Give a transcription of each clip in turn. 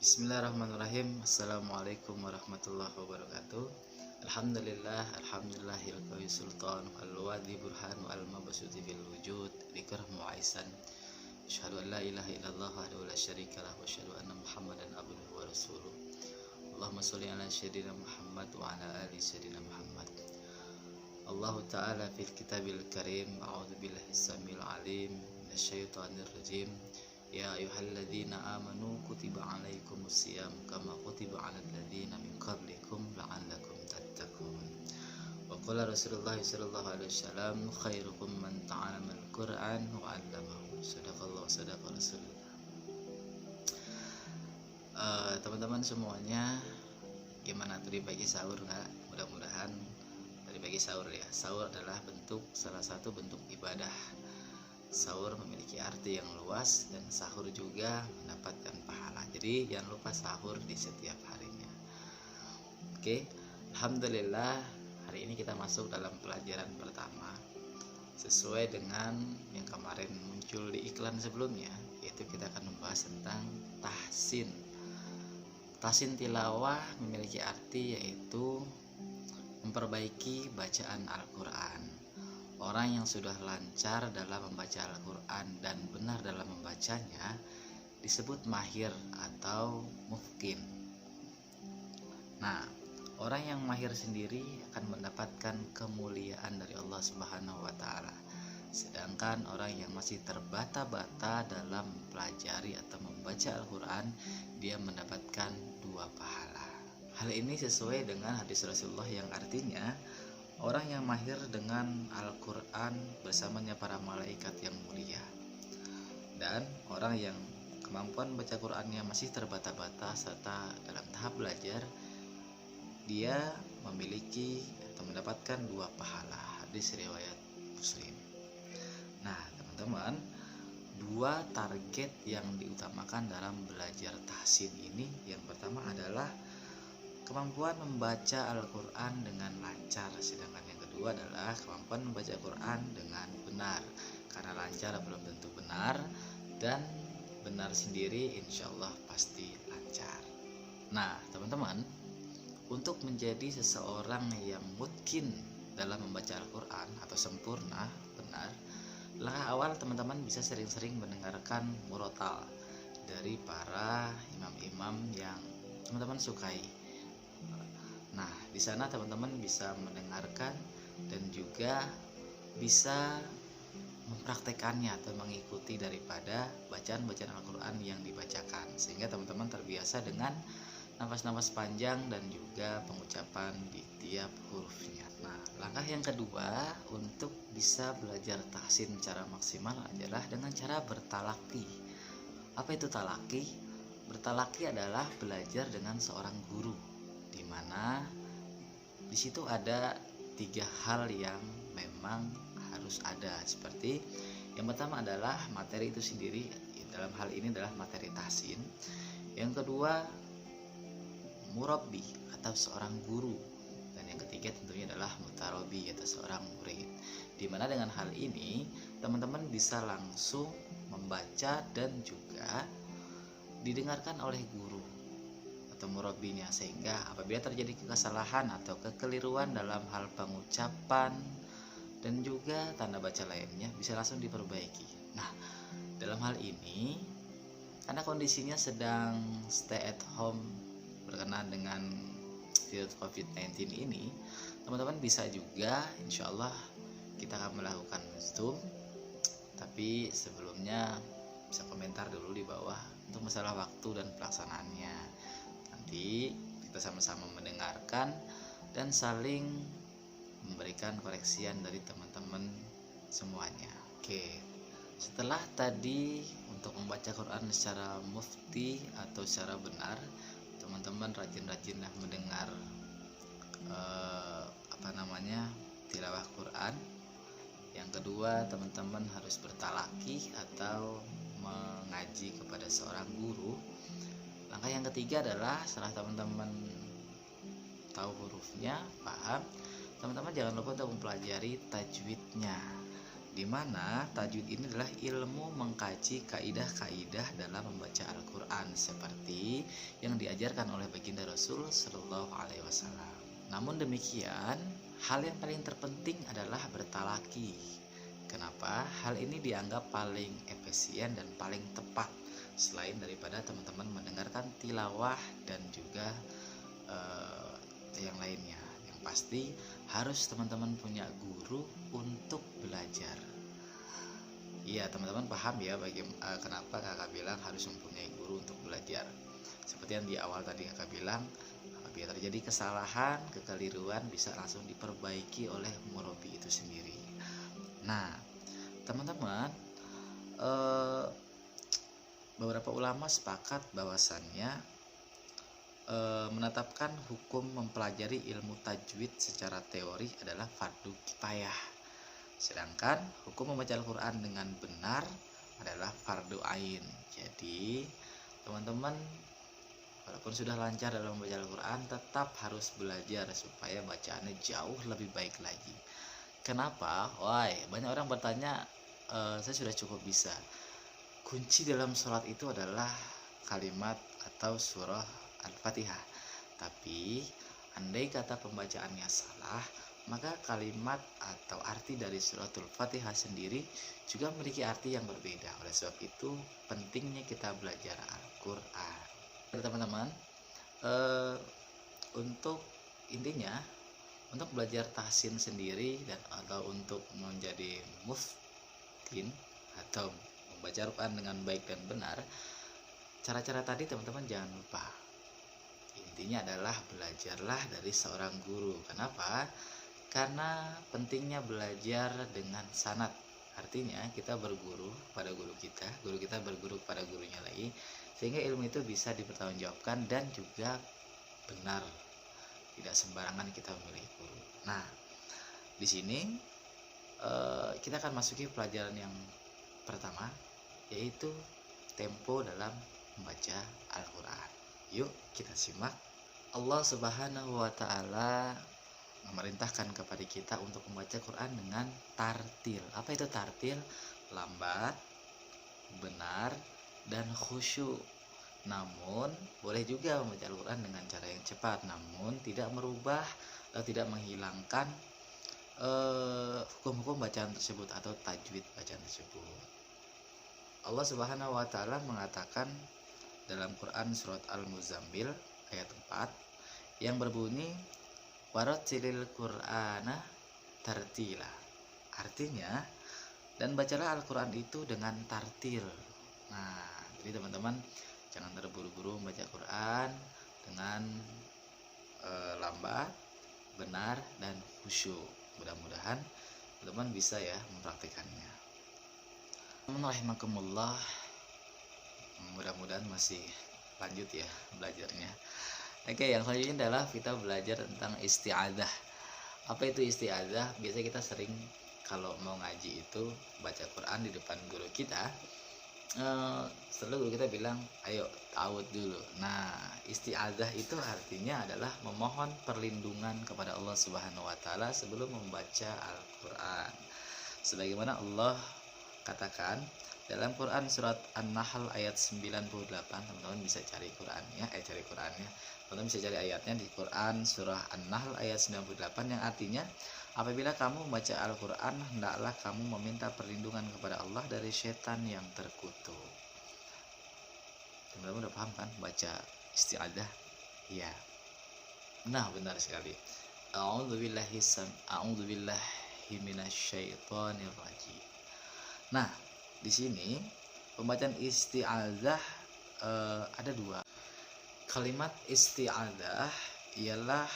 Bismillahirrahmanirrahim. Assalamualaikum warahmatullahi wabarakatuh. Alhamdulillahil qawi sultan al-wadi burhan al-mabsuti fil wujud dzikr muaisan. Asyhadu an la ilaha illallah wahdahu la syarikalah wa asyhadu anna Muhammadan abduhu wa rasuluh. Allahumma shalli ala sayyidina Muhammad wa ala ali sayyidina Muhammad. Allah Ta'ala fil kitabil karim. A'udzu billahi samil alim minasyaitonir rajim. Ya ayyuhalladzina amanu kutiba alaikumus syiyam kama kutiba alal ladzina min qablikum la'allakum tattaqun. Wa qala Rasulullah sallallahu alaihi wasallam khairukum man ta'allama al-Qur'an wa 'allamahu. Shadaqallahu sadaqa rasul. Teman-teman semuanya, gimana tadi pagi sahur nggak? Mudah-mudahan tadi pagi sahur ya. Sahur adalah salah satu bentuk ibadah. Sahur memiliki arti yang luas dan sahur juga mendapatkan pahala. Jadi jangan lupa sahur di setiap harinya. Oke, alhamdulillah hari ini kita masuk dalam pelajaran pertama sesuai dengan yang kemarin muncul di iklan sebelumnya, yaitu kita akan membahas tentang tahsin. Tahsin tilawah memiliki arti yaitu memperbaiki bacaan Al-Quran. Orang yang sudah lancar dalam membaca Al-Quran dan benar dalam membacanya disebut mahir atau mufkin. Nah, orang yang mahir sendiri akan mendapatkan kemuliaan dari Allah Subhanahu wa Ta'ala. Sedangkan orang yang masih terbata-bata dalam mempelajari atau membaca Al-Quran, dia mendapatkan 2 pahala. Hal ini sesuai dengan hadis Rasulullah yang artinya orang yang mahir dengan Al-Quran bersamanya para malaikat yang mulia. Dan orang yang kemampuan baca Qurannya masih terbata-bata serta dalam tahap belajar, dia memiliki atau mendapatkan 2 pahala. Hadis riwayat Muslim. Nah teman-teman, 2 target yang diutamakan dalam belajar tahsin ini, yang pertama adalah kemampuan membaca Al-Quran dengan lancar, sedangkan yang kedua adalah kemampuan membaca Al-Quran dengan benar. Karena lancar belum tentu benar, dan benar sendiri insya Allah pasti lancar. Nah teman-teman, untuk menjadi seseorang yang mungkin dalam membaca Al-Quran atau sempurna, benar, langkah awal teman-teman bisa sering-sering mendengarkan murotal dari para imam-imam yang teman-teman sukai. Nah, di sana teman-teman bisa mendengarkan dan juga bisa mempraktekannya atau mengikuti daripada bacaan-bacaan Al-Quran yang dibacakan, sehingga teman-teman terbiasa dengan nafas-nafas panjang dan juga pengucapan di tiap hurufnya. Nah, langkah yang kedua untuk bisa belajar tahsin secara maksimal adalah dengan cara bertalaki. Apa itu talaki? Bertalaki adalah belajar dengan seorang guru, di mana di situ ada 3 hal yang memang harus ada. Seperti yang pertama adalah materi itu sendiri, dalam hal ini adalah materi tahsin. Yang kedua, murabbi atau seorang guru, dan yang ketiga tentunya adalah mutarabi atau seorang murid. Di mana dengan hal ini teman-teman bisa langsung membaca dan juga didengarkan oleh guru atau murabinya, sehingga apabila terjadi kesalahan atau kekeliruan dalam hal pengucapan dan juga tanda baca lainnya bisa langsung diperbaiki. Nah, dalam hal ini karena kondisinya sedang stay at home berkenaan dengan virus COVID-19 ini, teman-teman bisa juga insya Allah kita akan melakukan Zoom. Tapi sebelumnya bisa komentar dulu di bawah untuk masalah waktu dan pelaksanaannya. Nanti kita sama-sama mendengarkan dan saling memberikan koreksian dari teman-teman semuanya. Oke, setelah tadi untuk membaca Quran secara mufti atau secara benar, teman-teman rajin-rajinlah mendengar tilawah Quran. Yang kedua, teman-teman harus bertalaki atau mengaji kepada seorang guru. Langkah yang ketiga adalah setelah teman-teman tahu hurufnya, paham, teman-teman jangan lupa untuk mempelajari tajwidnya. di mana tajwid ini adalah ilmu mengkaji kaidah-kaidah dalam membaca Al-Quran seperti yang diajarkan oleh baginda Rasul Shallallahu Alaihi Wasallam. Namun demikian, hal yang paling terpenting adalah bertalaki. Kenapa? Hal ini dianggap paling efisien dan paling tepat selain daripada teman-teman mendengarkan tilawah dan juga yang lainnya. Yang pasti harus teman-teman punya guru untuk belajar. Iya, teman-teman paham ya kenapa kakak bilang harus mempunyai guru untuk belajar. Seperti yang di awal tadi kakak bilang, apabila terjadi kesalahan, kekeliruan bisa langsung diperbaiki oleh murabi itu sendiri. Nah, teman-teman, beberapa ulama sepakat bahwasannya menetapkan hukum mempelajari ilmu tajwid secara teori adalah fardu kifayah. Sedangkan hukum membaca Al-Quran dengan benar adalah fardu ain. Jadi teman-teman walaupun sudah lancar dalam membaca Al-Quran, tetap harus belajar supaya bacaannya jauh lebih baik lagi. Kenapa? Wah, banyak orang bertanya, saya sudah cukup bisa. Kunci dalam sholat itu adalah kalimat atau surah Al-Fatihah. Tapi andai kata pembacaannya salah, maka kalimat atau arti dari suratul Fatihah sendiri juga memiliki arti yang berbeda. Oleh sebab itu pentingnya kita belajar Al-Quran. Teman-teman, untuk intinya untuk belajar tahsin sendiri dan atau untuk menjadi muftin atau membaca Al-Quran dengan baik dan benar, cara-cara tadi teman-teman jangan lupa. Intinya adalah belajarlah dari seorang guru. Kenapa? Karena pentingnya belajar dengan sanad. Artinya kita berguru pada guru kita berguru pada gurunya lagi, sehingga ilmu itu bisa dipertanggungjawabkan dan juga benar. Tidak sembarangan kita memilih guru. Nah, di sini kita akan masuki pelajaran yang pertama, yaitu tempo dalam membaca Al-Quran. Yuk kita simak. Allah Subhanahu wa Ta'ala memerintahkan kepada kita untuk membaca Quran dengan tartil. Apa itu tartil? Lambat, benar, dan khusyuk. Namun boleh juga membaca Al-Quran dengan cara yang cepat, namun tidak merubah atau tidak menghilangkan hukum-hukum bacaan tersebut atau tajwid bacaan tersebut. Allah Subhanahu wa Ta'ala mengatakan dalam Quran surat Al-Muzammil ayat 4 yang berbunyi warattilil Qur'ana tartila. Artinya, dan bacalah Al-Quran itu dengan tartil. Nah, jadi teman-teman jangan terburu-buru membaca Quran dengan lambat, benar, dan khusyuk. Mudah-mudahan teman-teman bisa ya mempraktikannya. Rahimakumullah, mudah-mudahan masih lanjut ya belajarnya. Oke, yang selanjutnya adalah kita belajar tentang isti'adzah. Apa itu isti'adzah? Biasanya kita sering kalau mau ngaji itu baca Quran di depan guru kita, selalu guru kita bilang ayo ta'awudz dulu. Nah, isti'adzah itu artinya adalah memohon perlindungan kepada Allah Subhanahu wa Ta'ala sebelum membaca Al-Quran. Sebagaimana Allah katakan dalam Quran surat An-Nahl ayat 98, teman-teman bisa cari Qurannya, teman-teman bisa cari ayatnya di Quran surah An-Nahl ayat 98 yang artinya apabila kamu membaca Al-Quran hendaklah kamu meminta perlindungan kepada Allah dari setan yang terkutuk. Teman-teman udah paham kan baca isti'adzah? Iya. Nah, benar sekali. A'udzubillahi minasyaitonir rajim. Nah, di sini pembacaan isti'adzah ada dua. Kalimat isti'adzah ialah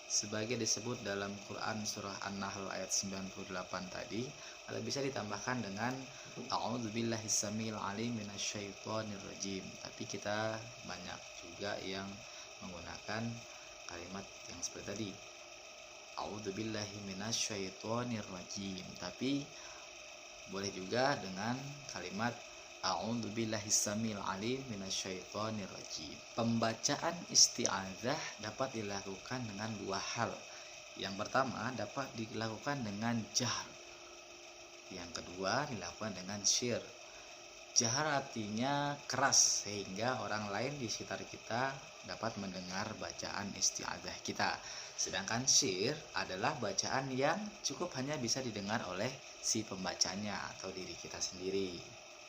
sebagai disebut dalam Quran surah An-Nahl ayat 98 tadi, atau bisa ditambahkan dengan a'udzubillahis samil alim minasyaitonir rajim. Tapi kita banyak juga yang menggunakan kalimat yang seperti tadi, a'udzubillahi minasyaitonir rajim. Tapi boleh juga dengan kalimat a'udzubillahis samil alim minasyaitonir rajim. Pembacaan isti'adzah dapat dilakukan dengan dua hal. Yang pertama dapat dilakukan dengan jahr, Yang kedua dilakukan dengan syir. Jahar artinya keras sehingga orang lain di sekitar kita dapat mendengar bacaan isti'adzah kita. Sedangkan syir adalah bacaan yang cukup hanya bisa didengar oleh si pembacanya atau diri kita sendiri.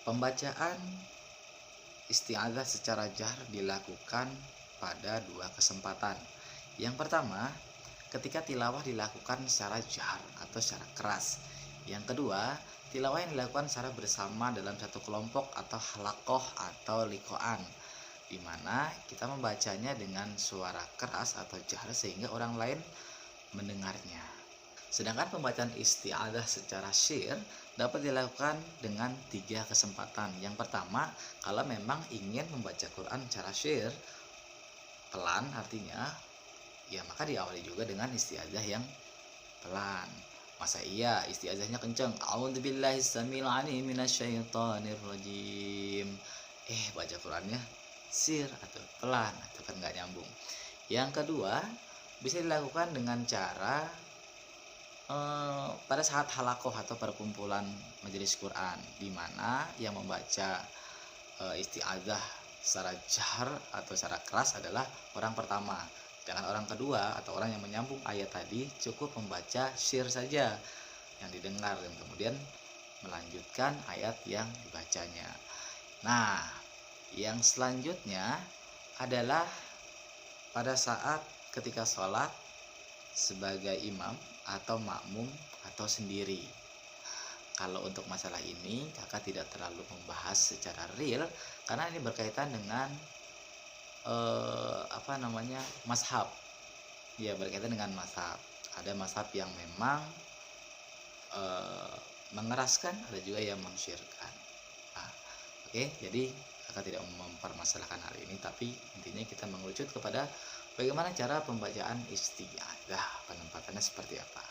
Pembacaan isti'adzah secara jahar dilakukan pada dua kesempatan. Yang pertama, ketika tilawah dilakukan secara jahar atau secara keras. Yang kedua, tilawah yang dilakukan secara bersama dalam satu kelompok atau halakoh atau likoan, di mana kita membacanya dengan suara keras atau jahar sehingga orang lain mendengarnya. Sedangkan pembacaan isti'adzah secara syir dapat dilakukan dengan 3 kesempatan. Yang pertama, kalau memang ingin membaca Quran secara syir pelan artinya, ya maka diawali juga dengan isti'adzah yang pelan. Masa iya isti'adzahnya kenceng, a'udzubillahi samil alim minasyaitonir rajim, baca Qurannya sir atau pelan atau kan nggak nyambung. Yang kedua, bisa dilakukan dengan cara pada saat halakoh atau perkumpulan majelis Quran, di mana yang membaca isti'adzah secara jahar atau secara keras adalah orang pertama. Sedangkan orang kedua atau orang yang menyambung ayat tadi cukup membaca syir saja yang didengar dan kemudian melanjutkan ayat yang dibacanya. Nah, yang selanjutnya adalah pada saat ketika sholat sebagai imam atau makmum atau sendiri. Kalau untuk masalah ini kakak tidak terlalu membahas secara real karena ini berkaitan dengan mazhab. Ya, berkaitan dengan mazhab. Ada mazhab yang memang mengeraskan, ada juga yang mensyirkan. Nah, oke, jadi kakak tidak mempermasalahkan hal ini, tapi intinya kita mengerucut kepada bagaimana cara pembacaan isti'adzah, penempatannya seperti apa.